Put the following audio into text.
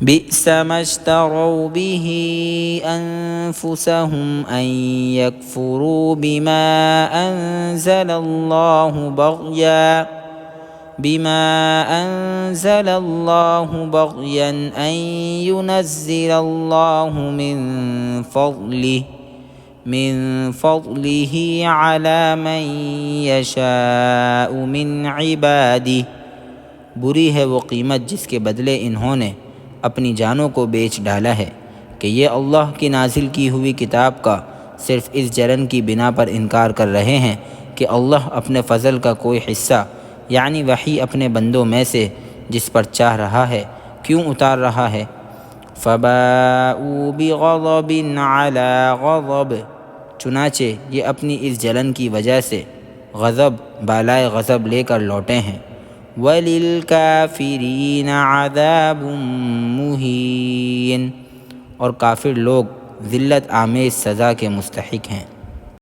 बिअस मश्तरौ बिही अनफुसहुम अन यकफुरू बिमा अंज़लल्लाहु बग़यन अन युनज़्ज़िलल्लाहु मिन फ़ज़लिही अला मन यशाअ मिन इबादिही। बुरी है वो कीमत जिसके बदले इन्होंने अपनी जानों को बेच डाला है कि ये अल्लाह की नाजिल की हुई किताब का सिर्फ़ इस जलन की बिना पर इनकार कर रहे हैं कि अल्लाह अपने फ़ज़ल का कोई हिस्सा यानी वही अपने बंदों में से जिस पर चाह रहा है क्यों उतार रहा है। फ़बाऊ बिग़ज़बिन अला ग़ज़ब, चुनाचे ये अपनी इस जलन की वजह से गज़ब बालाए गज़ब लेकर लौटे हैं। वलिलकाफ़िरीन अज़ाबुम मुहीन, और काफिर लोग ज़िल्लत आमेज़ सज़ा के मुस्तहिक़ हैं।